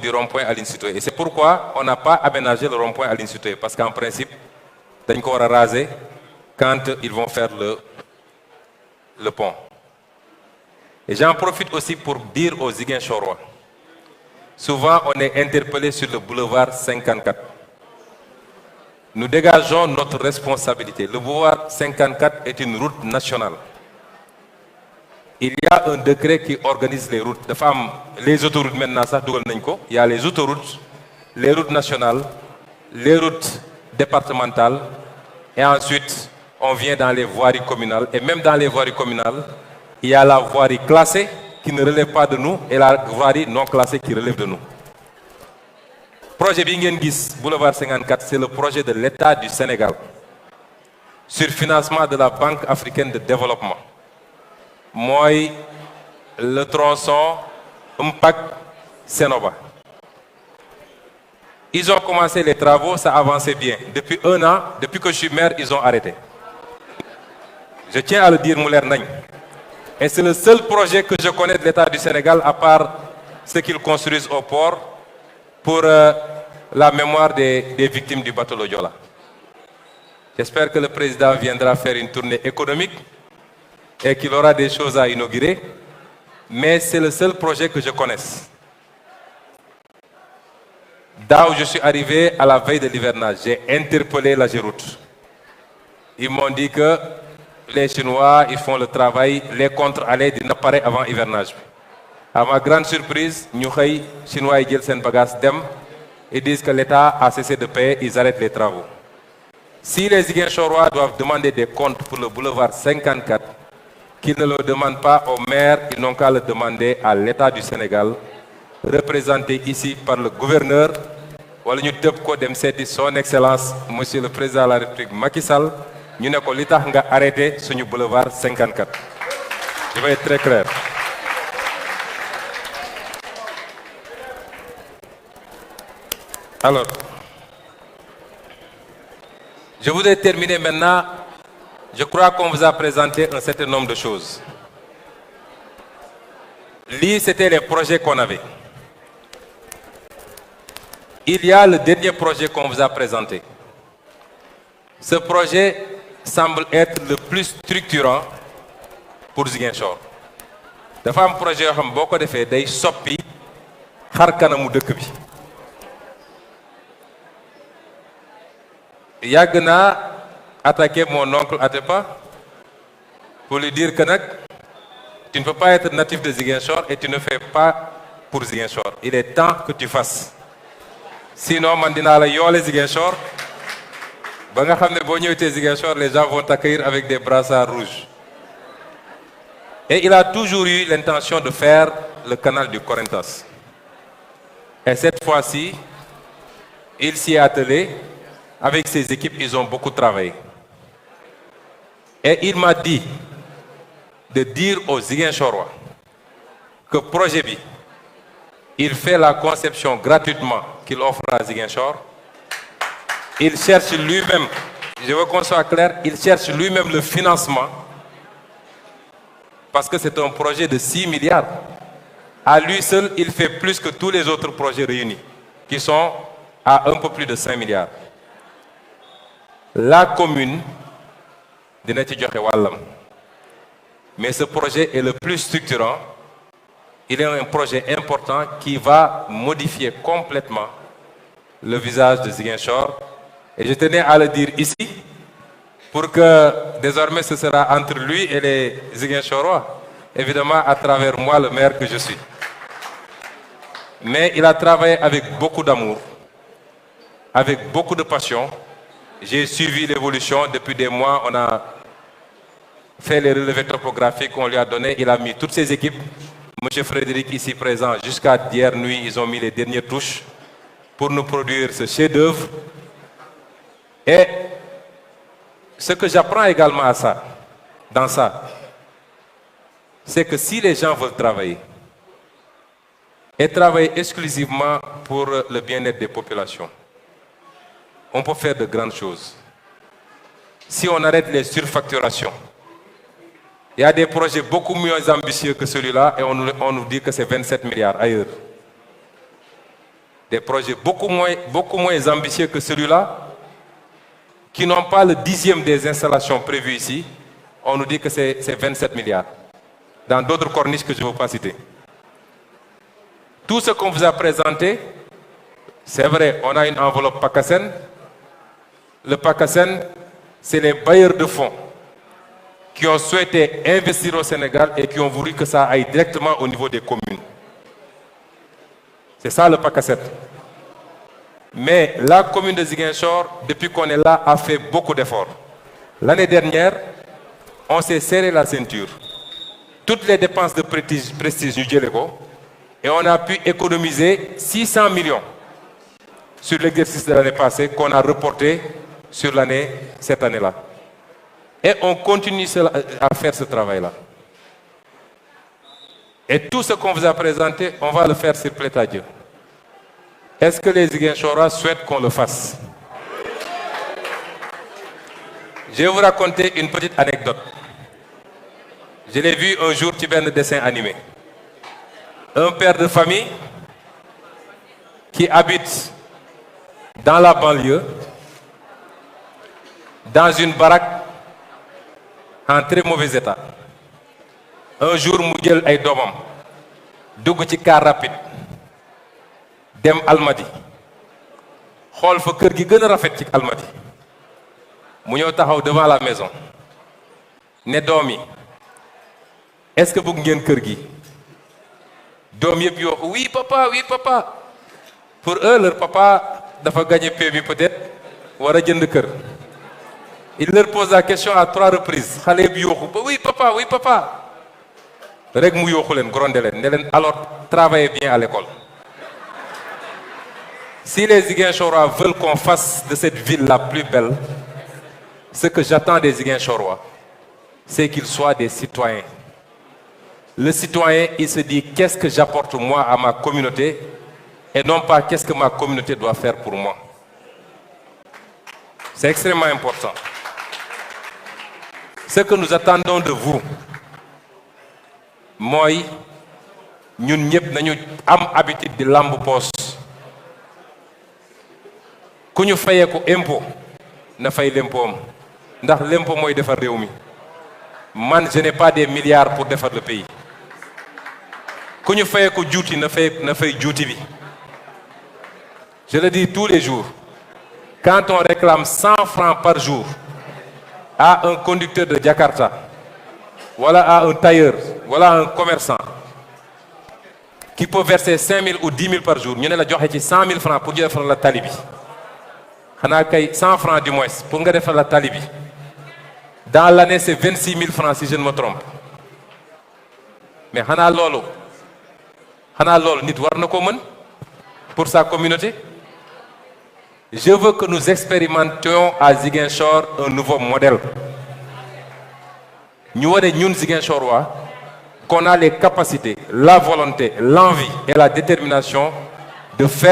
du rond-point Aline Sitoé. Et c'est pourquoi on n'a pas aménagé le rond-point Aline Sitoé, parce qu'en principe, dañ ko war a raser quand ils vont faire le pont. Et j'en profite aussi pour dire aux Ziguinchorois, souvent on est interpellé sur le boulevard 54. Nous dégageons notre responsabilité. Le boulevard 54 est une route nationale. Il y a un décret qui organise les routes. De femmes, les autoroutes maintenant, ça, il y a les autoroutes, les routes nationales, les routes départementales, et ensuite, on vient dans les voiries communales. Et même dans les voiries communales, il y a la voirie classée qui ne relève pas de nous et la voirie non classée qui relève de nous. Projet Bingenguis, boulevard 54, c'est le projet de l'État du Sénégal sur financement de la Banque africaine de développement. Moi, le tronçon Impact Sénoba. Ils ont commencé les travaux, ça avançait bien. Depuis un an, depuis que je suis maire, ils ont arrêté. Je tiens à le dire, Mouler Nagne. Et c'est le seul projet que je connais de l'État du Sénégal, à part ce qu'ils construisent au port, pour la mémoire des victimes du bateau Lodjola. J'espère que le président viendra faire une tournée économique et qu'il aura des choses à inaugurer, mais c'est le seul projet que je connaisse. Là où je suis arrivé à la veille de l'hivernage, j'ai interpellé la Géroute. Ils m'ont dit que les Chinois, ils font le travail, les contre-allées n'apparaissent avant l'hivernage. À ma grande surprise, nous Chinois et sen bagages dem et disent que l'État a cessé de payer, ils arrêtent les travaux. Si les Ziguinchorois doivent demander des comptes pour le boulevard 54, qu'ils ne le demandent pas au maire, ils n'ont qu'à le demander à l'État du Sénégal, représenté ici par le gouverneur, son Excellence, Monsieur le Président de la République Macky Sall, nous avons l'État arrêté sur le boulevard 54. Je vais être très clair. Alors, je voudrais terminer maintenant. Je crois qu'on vous a présenté un certain nombre de choses. Lii, c'était les projets qu'on avait. Il y a le dernier projet qu'on vous a présenté. Ce projet semble être le plus structurant pour Ziguinchor. dafa am projet yoo xam boo ko defee day soppi xar kanamu dëkk bi. yàgg naa attaquer mon oncle Atepa pour lui dire que tu ne peux pas être natif de Ziguinchor et tu ne fais pas pour Ziguinchor. Il est temps que tu fasses. Sinon, mandina la yole Ziguinchor. Ziguinchor, les gens vont t'accueillir avec des brassards rouges. Et il a toujours eu l'intention de faire le canal du Corentas. Et cette fois-ci, il s'y est attelé. Avec ses équipes, ils ont beaucoup travaillé. Et il m'a dit de dire aux Ziguinchorois que projet B, il fait la conception gratuitement qu'il offre à Ziguinchor. Il cherche lui-même, je veux qu'on soit clair, il cherche lui-même le financement parce que c'est un projet de 6 milliards. À lui seul, il fait plus que tous les autres projets réunis, qui sont à un peu plus de 5 milliards. La commune de Wallam. Mais ce projet est le plus structurant. Il est un projet important qui va modifier complètement le visage de Ziguinchor. Et je tenais à le dire ici pour que désormais ce sera entre lui et les Ziguinchorois, évidemment à travers moi, le maire que je suis. Mais il a travaillé avec beaucoup d'amour, avec beaucoup de passion. J'ai suivi l'évolution depuis des mois. On a fait les relevés topographiques qu'on lui a donnés. Il a mis toutes ses équipes. Monsieur Frédéric, ici présent, jusqu'à hier nuit, ils ont mis les dernières touches pour nous produire ce chef-d'œuvre. Et ce que j'apprends également dans ça, c'est que si les gens veulent travailler, et travailler exclusivement pour le bien-être des populations, on peut faire de grandes choses. Si on arrête les surfacturations, il y a des projets beaucoup mieux ambitieux que celui-là et on nous dit que c'est 27 milliards ailleurs. des projets beaucoup moins ambitieux que celui-là, qui n'ont pas le 10e des installations prévues ici. On nous dit que c'est 27 milliards. Dans d'autres corniches que je ne veux pas citer. Tout ce qu'on vous a présenté, c'est vrai, on a une enveloppe PACASEN. Le PACASEN, c'est les bailleurs de fonds qui ont souhaité investir au Sénégal et qui ont voulu que ça aille directement au niveau des communes. C'est ça le PACASEN. Mais la commune de Ziguinchor, depuis qu'on est là, a fait beaucoup d'efforts. L'année dernière, on s'est serré la ceinture. Toutes les dépenses de prestige du Djeleco, et on a pu économiser 600 millions sur l'exercice de l'année passée qu'on a reporté sur cette année-là. Et on continue à faire ce travail-là. Et tout ce qu'on vous a présenté, on va le faire s'il plaît à Dieu. Est-ce que les Ziguinchorois souhaitent qu'on le fasse? Je vais vous raconter une petite anecdote. Je l'ai vu un jour sur un dessin animé. Un père de famille qui habite dans la banlieue, dans une baraque en très mauvais état. Un jour, mu jël ay doomam dugg ci car rapide dem Almadi xool fa kër gi gën a rafet ci Almadi mu ñëw taxaw devant la maison ne doom yi est-ce que bëgg ngeen kër gi doom yëpp yoo oui papa pour eux leur papa dafa gagné PMI peut-être war a jënd kër. Il leur pose la question à 3 reprises xale bi yooxu ba oui papa rek mu yooxu leen grondé leen ne leen alors travaillez bien à l'école. Si les Ziguinchorois veulent qu'on fasse de cette ville la plus belle, ce que j'attends des Ziguinchorois, c'est qu'ils soient des citoyens. Le citoyen, il se dit qu'est-ce que j'apporte moi à ma communauté et non pas qu'est-ce que ma communauté doit faire pour moi. C'est extrêmement important. Ce que nous attendons de vous, mooy ñun ñëpp nañu am habitude di lamb poos ku ñu fayee ko impôt na fay l'impôt am ndax l'impôt mooy defar réew mi man je n'ai pas des milliards pour defar le pays ku ñu fayee ko juuti na fay juuti bi. Je le dis tous les jours, quand on réclame 100 francs par jour à un conducteur de Jakarta, voilà à un tailleur, voilà à un commerçant qui peut verser 5 000 ou 10 000 par jour, nous avons donné 100 000 francs pour faire la talibi. On a 100 francs du moins pour faire la talibi. Dans l'année, c'est 26 000 francs si je ne me trompe. Mais on a lolo. Nit war na ko mën pour sa communauté. Je veux que nous expérimentions à Ziguinchor un nouveau modèle. Nous avons Ziguinchorois qu'on a les capacités, la volonté, l'envie et la détermination de faire